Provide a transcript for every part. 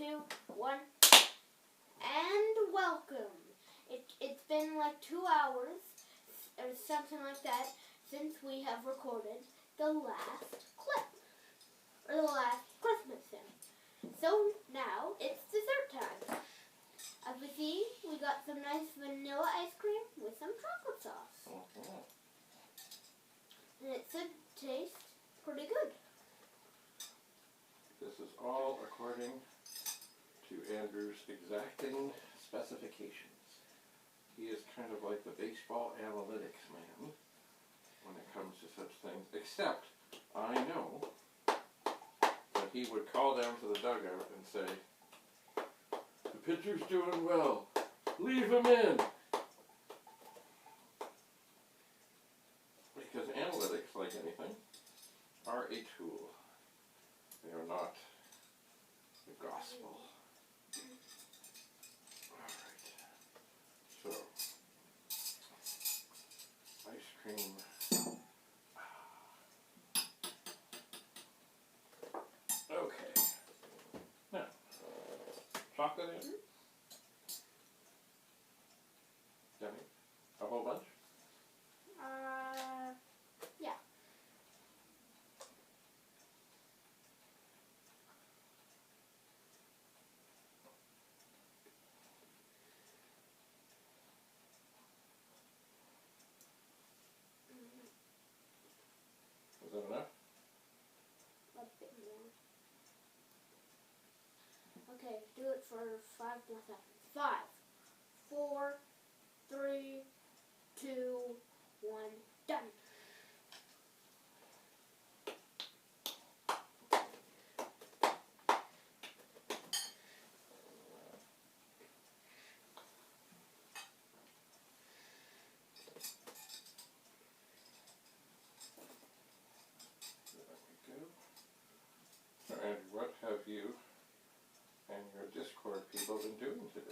2, 1, and welcome. It's been like 2 hours or something like that since we have recorded the last clip, or the last Christmas hymn. So now it's dessert time. As we see, we got some nice vanilla ice cream with some chocolate sauce. And it should taste pretty good. This is all according to Andrew's exacting specifications. He is kind of like the baseball analytics man when it comes to such things, except I know that he would call down to the dugout and say, "The pitcher's doing well. Leave him in." Because analytics, like anything, are a tool. They are not the gospel. Alright. So, ice cream. Okay. Now, chocolate in? Yummy. A whole bunch? Yeah. Is that enough? A bit more. Okay, do it for 5 more seconds. 5, 4, 3, 2, 1, done. So, Andrew, what have you and your Discord people been doing today?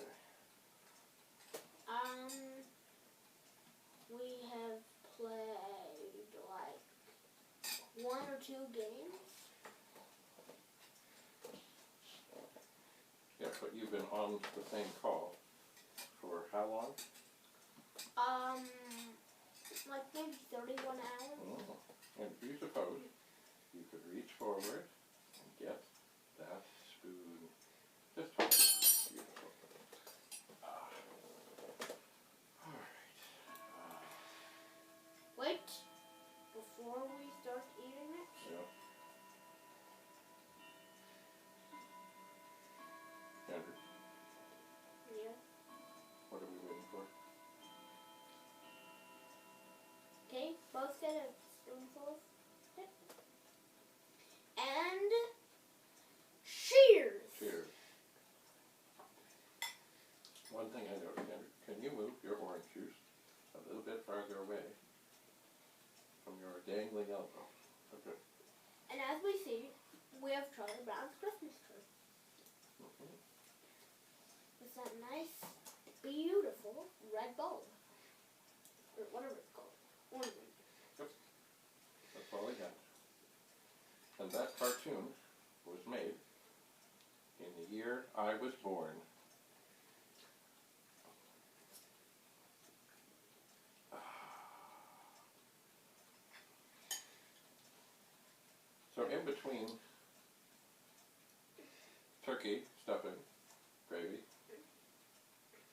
We have played like 1 or 2 games. Yeah, but you've been on the same call for how long? Like maybe 31 hours. Oh. And do you suppose you could reach forward and get that spoon? Just hold it. Beautiful. Alright. Wait, before we start eating it. Yeah. Andrew, Yeah. what are we waiting for? Okay, both get a spoonful of it. And cheers! Cheers. One thing I noticed, Andrew, can you move your orange juice a little bit farther away from your dangling elbow? Okay. And as we see, we have Charlie Brown's Christmas tree. With that nice, beautiful red bulb. Or whatever it's called. Ornament. Yep. That's all I got. And that cartoon was made in the year I was born. So in between turkey, stuffing, gravy,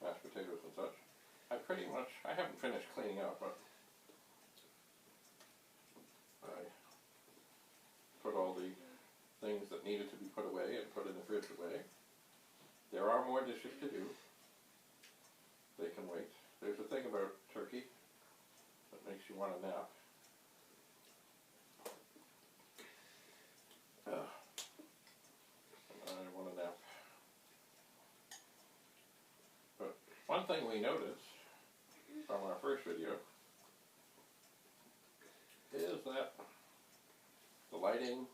mashed potatoes and such, I haven't finished cleaning up, but I put all the things that needed to be put away and put in the fridge away. There are more dishes to do. They can wait. There's a thing about turkey that makes you want a nap. I want a nap. But one thing we noticed from our first video is that the lighting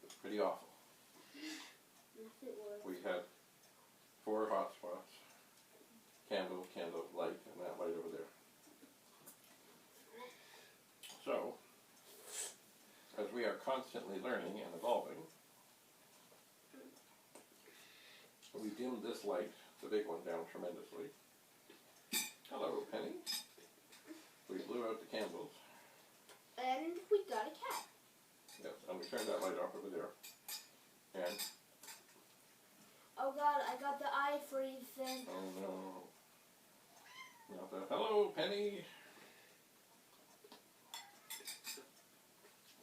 was pretty awful. Yes, it was. We had 4 hot spots, candle, light, and that light over there. So, as we are constantly learning and evolving, dimmed this light, the big one, down tremendously. Hello, Penny. We blew out the candles. And we got a cat. Yes, and we turned that light off over there. And, Oh God, I got the eye freeze thing. oh no. Not that. Hello, Penny.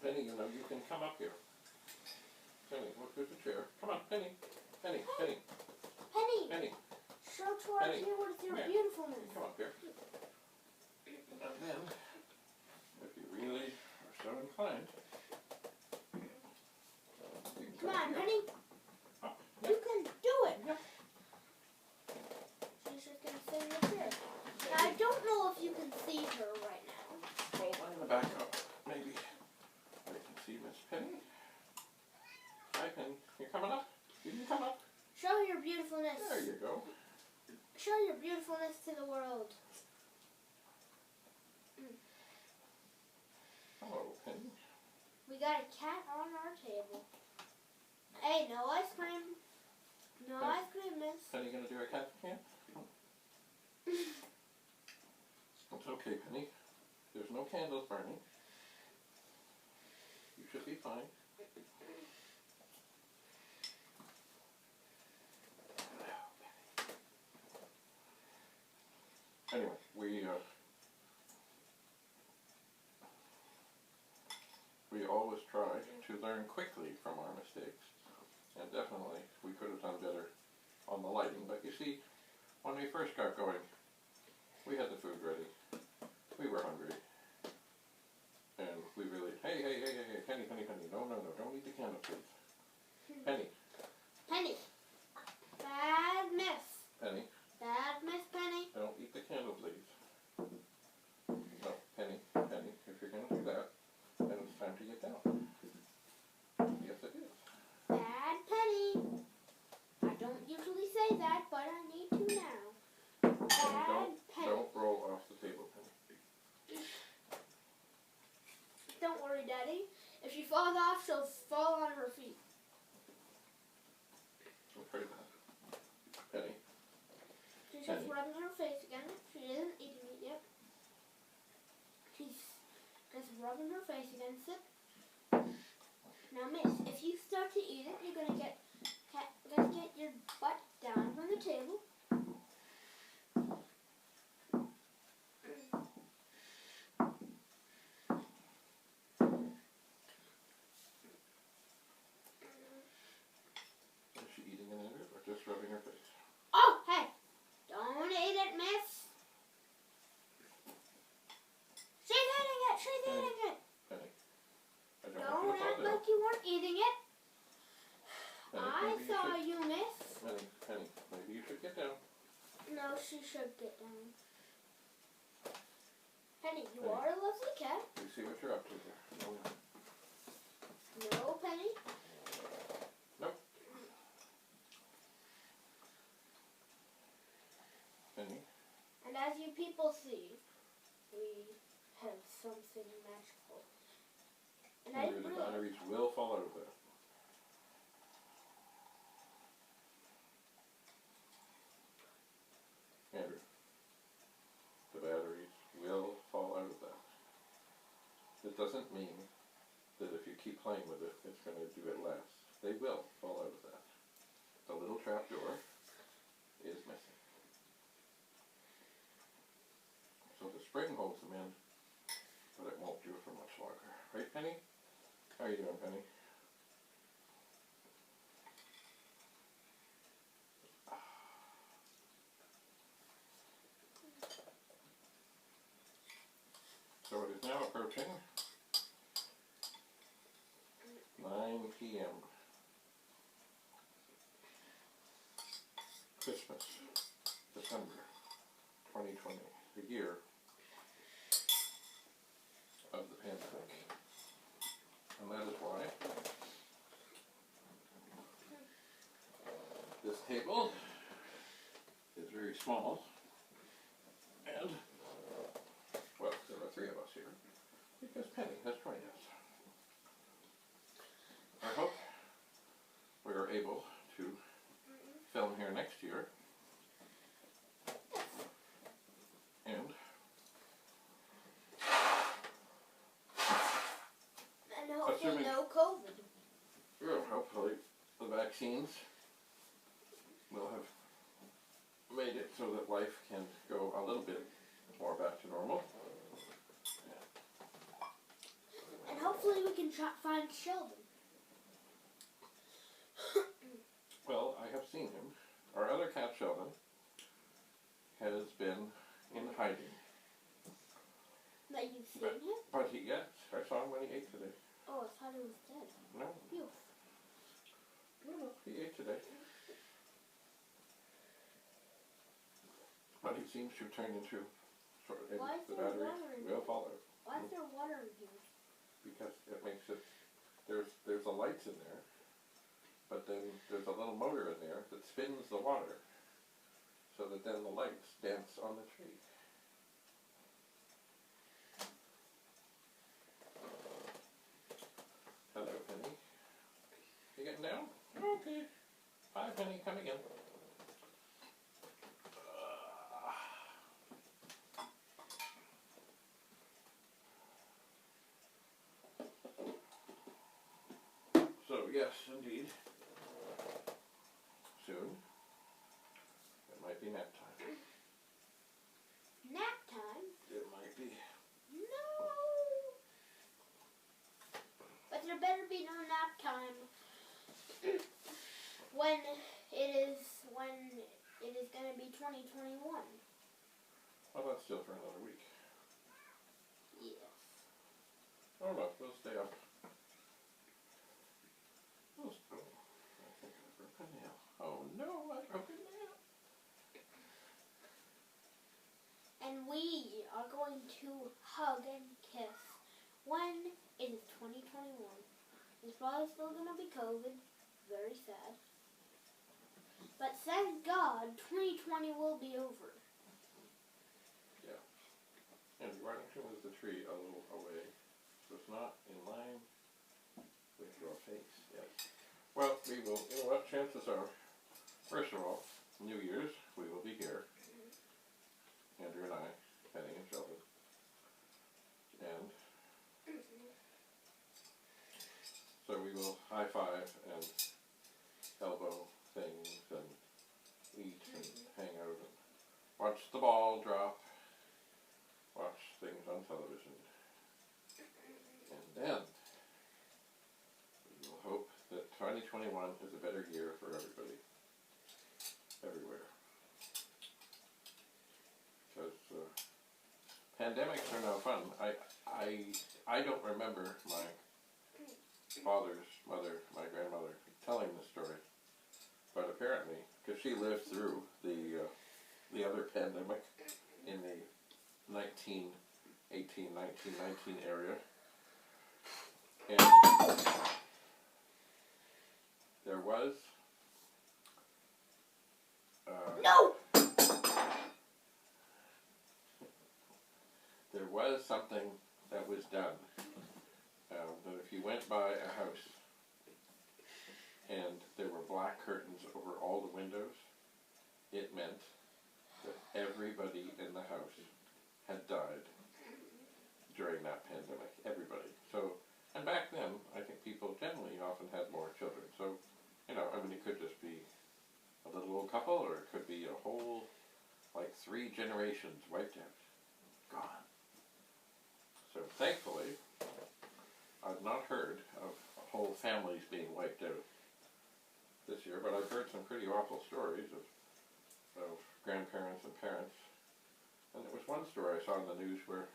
Penny, you know, you can come up here. Penny, look, there's a chair. Come on, Penny. Penny, Penny, Penny, Penny. show to our Penny, viewers your come here. beautifulness. Come up here. And then, if you really are so inclined, you can Come up on, here. Penny. Up. You can do it. Yep. She's just going to stay right here. Now, I don't know if you can see her right now. Well, I'm going to back up. Maybe I can see Miss Penny. Hi, Penny. You're coming up? You can come up. Show your beautifulness. There you go. Show your beautifulness to the world. Hello, Penny. We got a cat on our table. Hey, no ice cream. No ice cream, miss. Penny going to do a cat camp? It's okay, Penny. There's no candles burning. You should be fine. Anyway, we always try to learn quickly from our mistakes, and definitely we could have done better on the lighting. But you see, when we first got going, we had the food ready. We were hungry, and we really, hey, Penny, no, don't eat the candle, please. Penny, Penny. Bad miss. Penny, Bad miss, Penny. don't eat the candle, please. No, Penny, if you're going to do that, then it's time to get down. Yes, it is. Bad Penny. I don't usually say that, but I need to now. Bad Penny. Don't roll off the table, Penny. Don't worry, Daddy. If she falls off, she'll fall on her feet. I'm afraid not. Penny, She's just Penny. rubbing her face again. She isn't eating it yet. She's just rubbing her face against it. Now, miss, if you start to eat it, you're gonna get your butt down from the table. Is she eating it in it or just rubbing her face? Oh, hey! Don't eat it, miss. She's eating it. She's eating it. Penny, I don't Don't want you to act fall down. like you weren't eating it. Penny, I maybe saw you you, miss. should, Penny, maybe you should get down. No, she should get down. Penny, you Penny. are a lovely cat. You see what you're up to here. No. No, Penny. Nope. Penny, And as you people see, we have something magical. And I Andrew, the really, batteries will fall out of that. Andrew, the batteries will fall out of that. It doesn't mean that if you keep playing with it, it's going to do it less. They will fall out of that. The little trap door is missing. So the spring holds them in, but it won't do it for much longer. Right, Penny? How are you doing, Penny? So it is now approaching 9 p.m. Christmas, December 2020, the year of the pandemic. And that is why this table is very small, and, well, there are 3 of us here, because Penny has joined us. I hope we are able to film here there next year. And hopefully assuming, no COVID. well, hopefully the vaccines will have made it so that life can go a little bit more back to normal. And hopefully we can find Sheldon. Well, I have seen him. Our other cat, Sheldon, has been in hiding. That you've seen him? But yes, I saw him when he ate today. Oh, I thought he was dead. No. Phew. No, he ate today. But he seems to turn into sort of Why is the there batteries water in will here? fall out. Why is there water in here? Because it makes it, there's the lights in there, but then there's a little motor in there that spins the water so that then the lights dance on the tree. Hello, Penny. You getting down? Okay. Bye, Penny. Come again. So, yes, indeed. Soon. It might be nap time. Nap time? It might be. No! But there better be no nap time when it is going to be 2021. Well, that's still for another week. Yes. Oh no, we'll stay up. I think I broke a nail. Oh no, I broke a nail. And we are going to hug and kiss when it is 2021. It's probably still going to be COVID. Very sad. But thank God, 2020 will be over. Yeah. And why don't you move the tree a little away so it's not in line with your face? Yes. Well, we will, you know what, chances are, first of all, New Year's, we will be here. Andrew and I, Penny and Sheldon. And so we will high five and elbow things and eat and hang out and watch the ball drop, watch things on television. And then we will hope that 2021 is a better year for everybody, everywhere. Because pandemics are no fun. I don't remember my father's mother, my grandmother, telling this story. But apparently, because she lived through the other pandemic in the 1918, 1919 area. And there was No! There was something that was done. That if you went by a house and there were black curtains over all the windows, it meant that everybody in the house had died during that pandemic. Everybody. So, and back then, I think people generally often had more children. So, you know, I mean, it could just be a little old couple, or it could be a whole, like, 3 generations wiped out. Gone. So, thankfully, I've not heard of whole families being wiped out this year, but I've heard some pretty awful stories of grandparents and parents. And there was one story I saw in the news where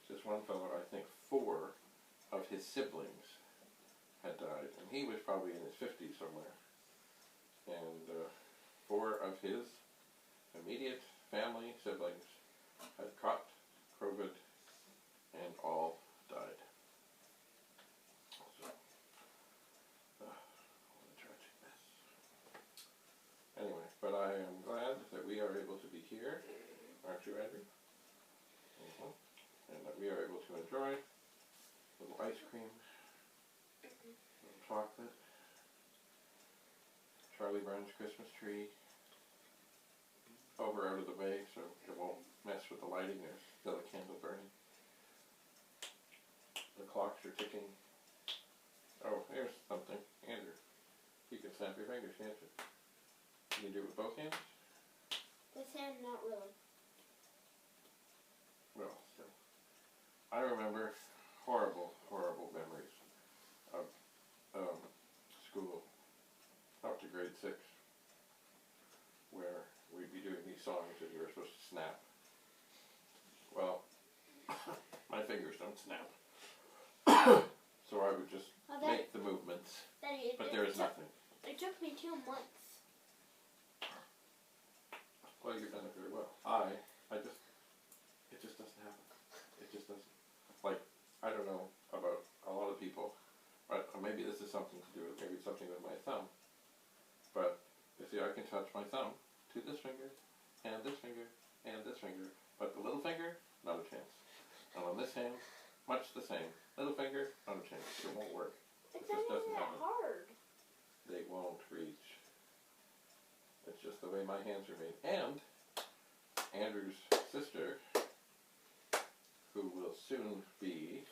this one fellow, I think 4 of his siblings had died, and he was probably in his 50s somewhere. And 4 of his immediate family siblings had caught COVID and all died. So, what a tragic mess. Anyway, but I am glad that we are able to be here, aren't you, Andrew? And that we are able to enjoy a little ice cream, a little chocolate, try Charlie Brown's Christmas tree over out of the way so it won't mess with the lighting. There's still a candle burning. The clocks are ticking. Oh, here's something. Andrew, you can snap your fingers, can't you? Can you do it with both hands? This hand, not really. Well, still. I remember horrible, horrible memories of school up to grade 6, where we'd be doing these songs that you were supposed to snap. Well, my fingers don't snap. So I would just make the movements, but there is nothing. It took me 2 months. Well, you've done it very well. It just doesn't happen. It just doesn't. Like, I don't know about a lot of people, but maybe this is something to do with, maybe it's something with my thumb. But, you see, I can touch my thumb to this finger, and this finger, and this finger, but the little finger, not a chance. And on this hand, much the same. Little finger, not a chance. It won't work. It's not even that hard. They won't reach. It's just the way my hands are made. And Andrew's sister, who will soon be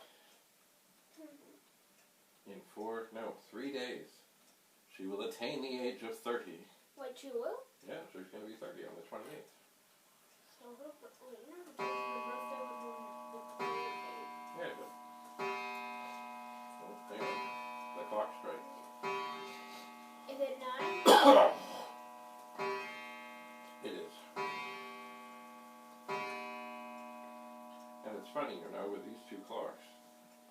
in 3 days, she will attain the age of 30. Wait, she will? Yeah, she's going to be 30 on the 28th. So her birthday was on the 28th. Yeah, but hang on. The clock strikes. Is it 9? It is. And it's funny, you know, with these 2 clocks,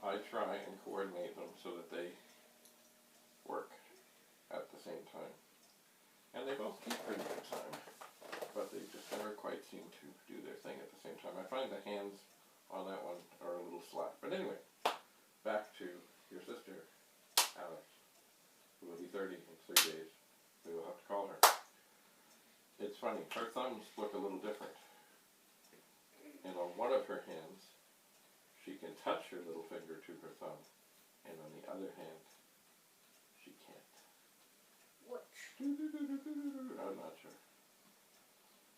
I try and coordinate them so that they work at the same time. And they both keep pretty good time, but they just never quite seem to do their thing at the same time. I find the hands on that one are a little slack. But anyway, back to your sister, Alex, who will be 30 in 3 days. We will have to call her. It's funny, her thumbs look a little different. And on one of her hands, she can touch her little finger to her thumb, and on the other hand, she can't. Which? I'm not sure.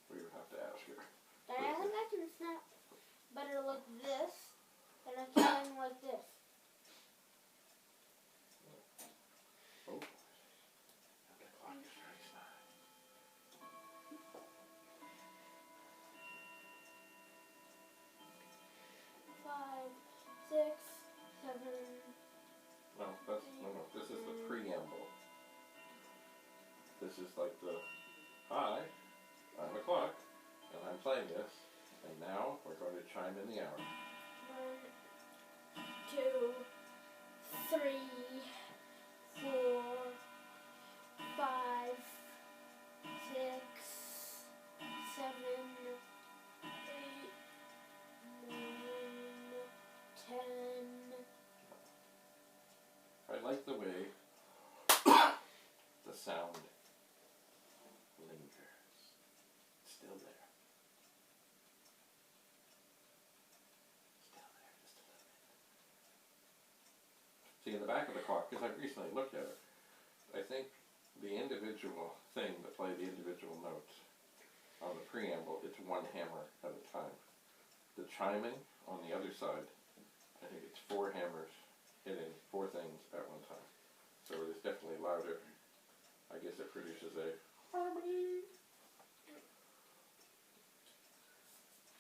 We would have to ask her. I think I can snap better like this than I can like this. Oh. And the clock is very high. 5, 6, 7. No, this is the preamble. This is like the, hi, I'm a clock, and I'm playing this, and now we're going to chime in the hour. 1, 2, 3, 4, 5, 6, 7, 8, 9, 10. I like the way the sound lingers. It's still there. Still there, just a little bit. See, in the back of the clock, because I've recently looked at it, I think the individual thing that play the individual notes on the preamble, it's 1 hammer at a time. The chiming on the other side, I think it's 4 hammers hitting 4 things at one time. So it is definitely louder. I guess it produces a harmony.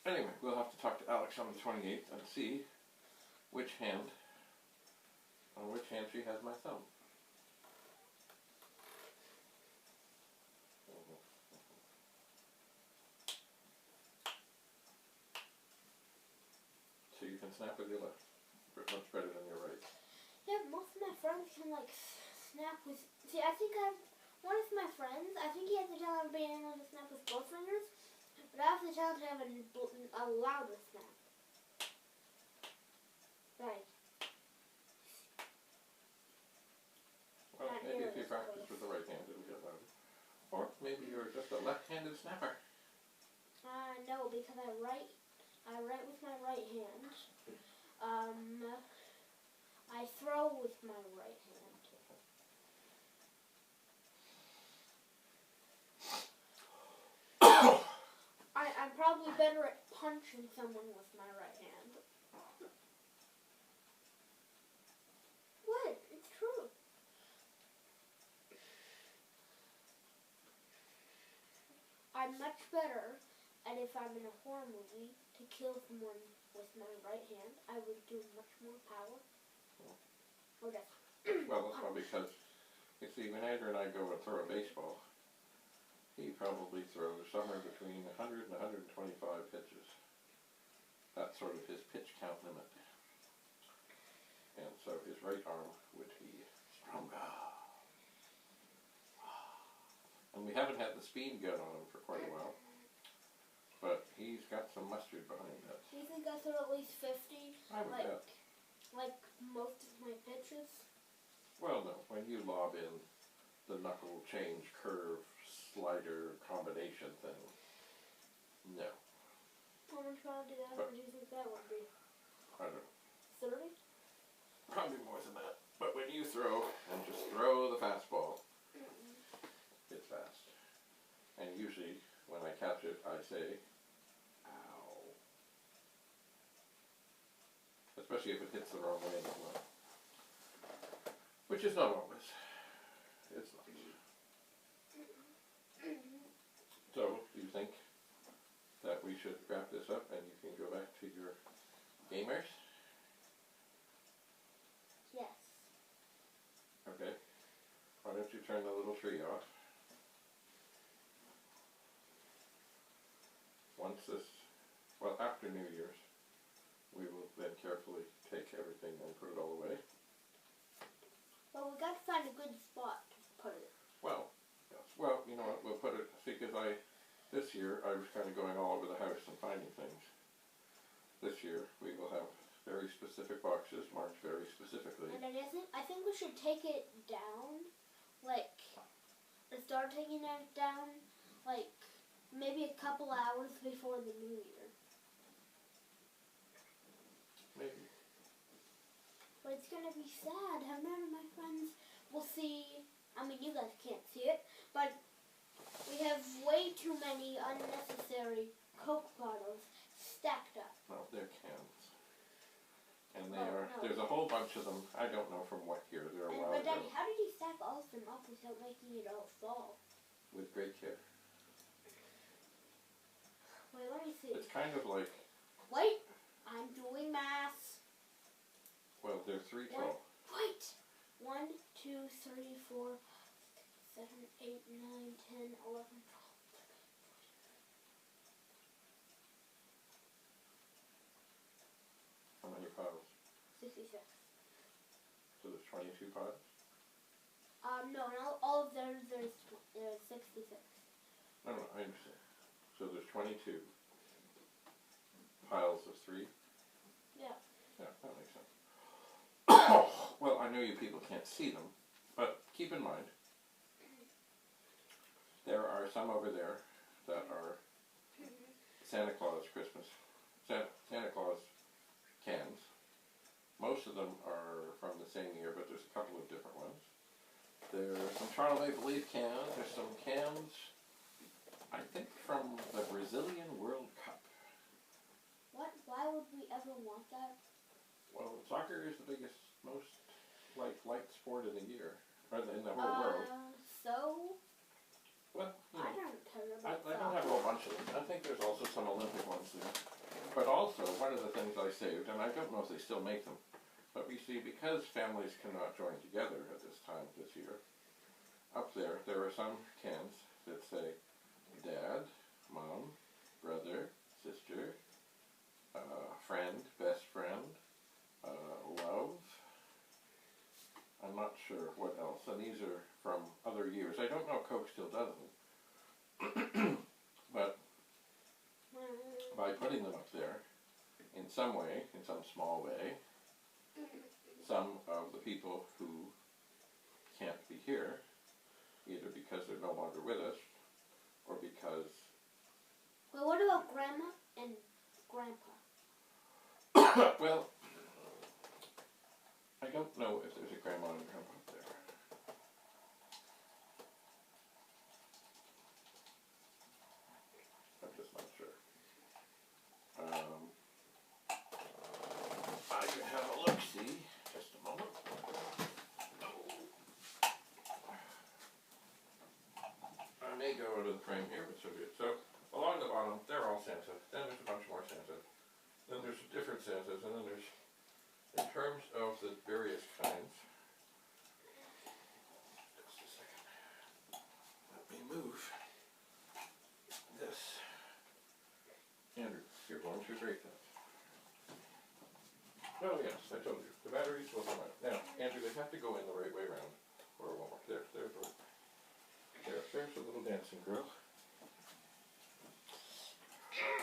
Anyway, we'll have to talk to Alex on the 28th and see on which hand she has my thumb. So you can snap with your left, much better than your right. Yeah, most of my friends can like snap with. See, I think one of my friends, I think he has the talent of being able to snap with both fingers, but I have the talent to have a louder snap. Right. Well, maybe if you practice with the right hand, it'll get louder. Or maybe you're just a left-handed snapper. No, because I write with my right hand. I throw with my right hand. probably better at punching someone with my right hand. What? It's true. I'm much better at, if I'm in a horror movie, to kill someone with my right hand. I would do much more power. Or just Well, that's not because, you see, when Andrew and I go and throw a baseball, he probably throws somewhere between 100 and 125 pitches. That's sort of his pitch count limit. And so his right arm would be stronger. And we haven't had the speed gun on him for quite a while. But he's got some mustard behind that. Do you think I throw at least 50? I would bet. Like most of my pitches? Well, no. When you lob in the knuckle change curve slider combination thing, no. How much do that? What do you think that would be? I don't know. 30? Probably more than that. But when you throw, and just throw the fastball, it's fast. And usually, when I catch it, I say, ow. Especially if it hits the wrong way as well. Which is not always. It's not. So, do you think that we should wrap this up and you can go back to your gamers? Yes. Okay. Why don't you turn the little tree off? Once this, well, after New Year's, we will then carefully take everything and put it all away. Well, we got to find a good spot to put it. Well, yes. Well, you know what, we'll put it, see, because this year, I was kind of going all over the house and finding things. This year, we will have very specific boxes marked very specifically. And I think we should take it down, like, start taking it down, like, maybe a couple hours before the New Year. Maybe. But it's going to be sad how none of my friends will see, I mean, you guys can't see it, but we have way too many unnecessary Coke bottles stacked up. No, they're cans. And they are, there's a whole bunch of them. I don't know from what year. They're a while But ago. Daddy, how did you stack all of them up without making it all fall? With great care. Wait, let me see. It's kind of like, Wait, I'm doing math. well, they're 312. Wait. 1, 2, 3, 4, 7, 8, 9, 10, 11, 12. How many piles? 66. So there's 22 piles? No, all of theirs, there's 66. No, I understand. So there's 22 piles of 3? Yeah. Yeah, that makes sense. Well, I know you people can't see them, but keep in mind, there are some over there that are Santa Claus Christmas, Santa Claus cans. Most of them are from the same year, but there's a couple of different ones. There's some Toronto Maple Leaf cans. There's some cans, I think, from the Brazilian World Cup. What? Why would we ever want that? Well, soccer is the biggest, most liked sport in the year, or in the whole world. So? Well, you know, I don't care I about don't have a whole bunch of them. I think there's also some Olympic ones there. But also, one of the things I saved, and I don't know if they still make them, but we see, because families cannot join together at this time this year, up there are some cans that say Dad, Mom, Brother, Sister, Friend, Best Friend, Love. I'm not sure what else. And these are from other years. I don't know if Coke still does them. But by putting them up there, in some way, in some small way, some of the people who can't be here, either because they're no longer with us, or because... Well, what about Grandma and Grandpa? Well, I don't know if there's a grandma and grandpa up there. I'm just not sure. go into the frame here, but so be it. So along the bottom, they're all Santa. Then there's a bunch more Santa. Then there's different Santas, and then there's, in terms of the various kinds. Just a second. Let me move this. Andrew, you're going to break that. Oh yes, I told you. The batteries will come out. Now, Andrew, they have to go in the right way around. Or it won't work. There's a little dancing girl.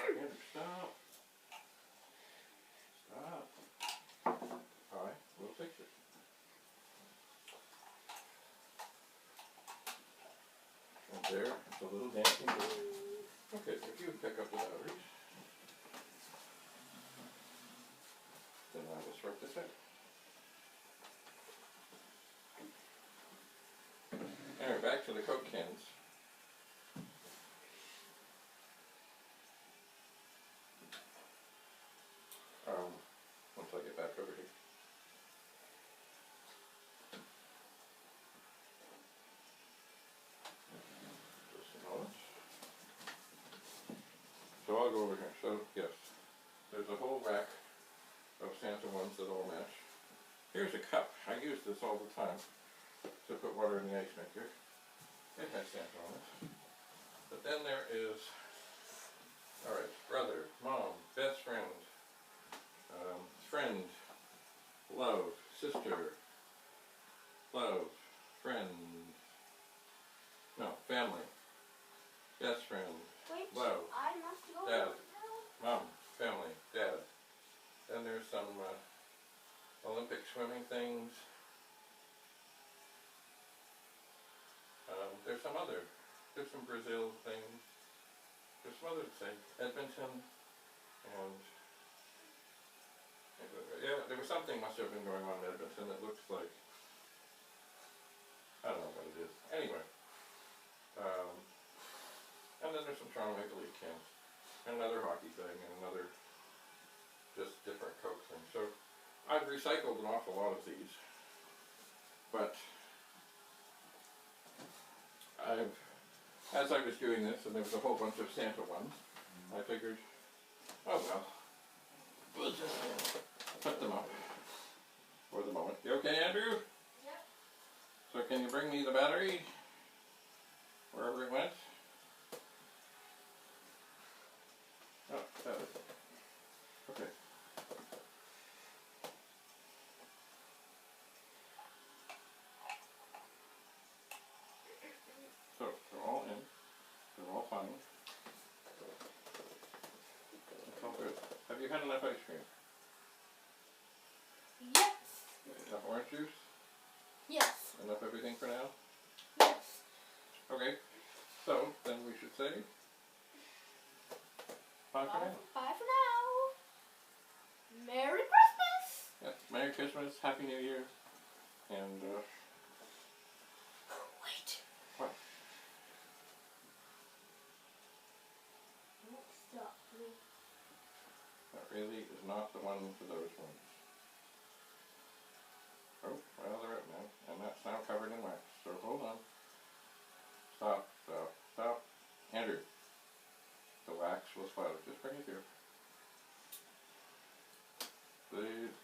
Andrew, stop. Stop. I will fix it. And there, it's a little dancing girl. Okay, if you pick up the batteries, then I will sort this out. Alright, back to the Coke cans. Once I get back over here. Just a moment. So I'll go over here. So, yes, there's a whole rack of Santa ones that all match. Here's a cup. I use this all the time to put water in the ice maker. It has Santa on it. But then there is, alright, brother, mom, best friend, friend, love, sister, love, friend, no, family, best friend, Wait, love, I must go dad, now. mom, family, dad. Then there's some Olympic swimming things. There's some Brazil things. There's some other things. Edmonton, and yeah, there was something must have been going on in Edmonton that looks like, I don't know what it is. Anyway, and then there's some Toronto Maple Leaf cans, and another hockey thing, and another just different Coke thing. So I've recycled an awful lot of these, but as I was doing this, and there was a whole bunch of Santa ones, I figured, oh well, we'll just put them up for the moment. You okay, Andrew? Yep. So can you bring me the battery? Wherever it went? Oh, that is it. Okay. So, they're all in. They're all fine. It's all good. Have you had enough ice cream? Yes. Enough orange juice? Yes. Enough everything for now? Yes. Okay. So, then we should say bye for now. Bye for now. Merry Christmas. Yes. Merry Christmas, Happy New Year, and Wait. what? Don't stop me. That really is not the one for those ones. Oh, well, they're up now, and that's now covered in wax, so hold on. Stop, stop, stop. Andrew, the wax will spoil it. Just bring it here.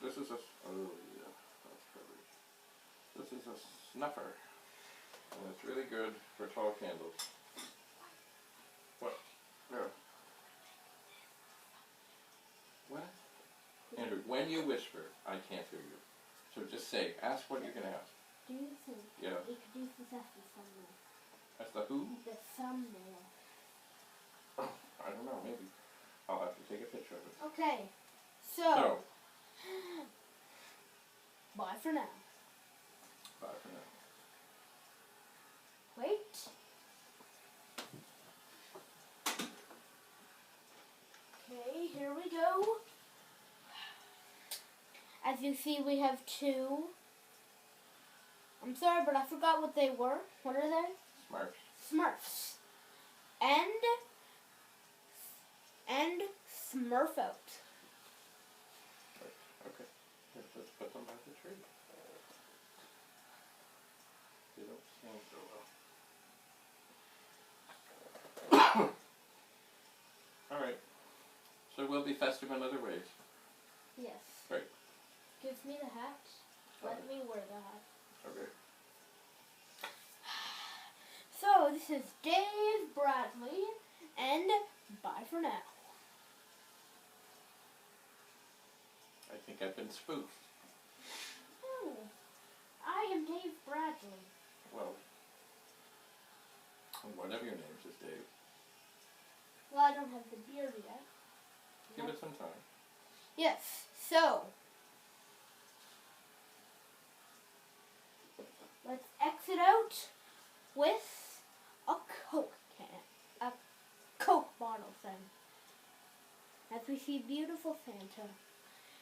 This is a, oh yeah, that's covered. This is a snuffer, and it's really good for tall candles. What? There. What? Andrew, when you whisper, I can't hear you. So just say, ask what you're going to ask. Do you think Yeah. we could use this as the thumbnail? That's the who? The thumbnail. I don't know, maybe. I'll have to take a picture of it. Okay. So. Bye for now. Bye for now. Wait. Okay, here we go. As you see, we have two. I'm sorry, but I forgot what they were. What are they? Smurfs. Smurfs. And Smurf out. Okay. Let's put them by the tree. They don't stand so well. This is Dave Bradley, and bye for now. I think I've been spoofed. Oh, I am Dave Bradley. Well, one of your names is Dave. Well, I don't have the beard yet. Give it some time. Yes, so let's exit out with a Coke can, a Coke bottle thing. As we see beautiful Santa.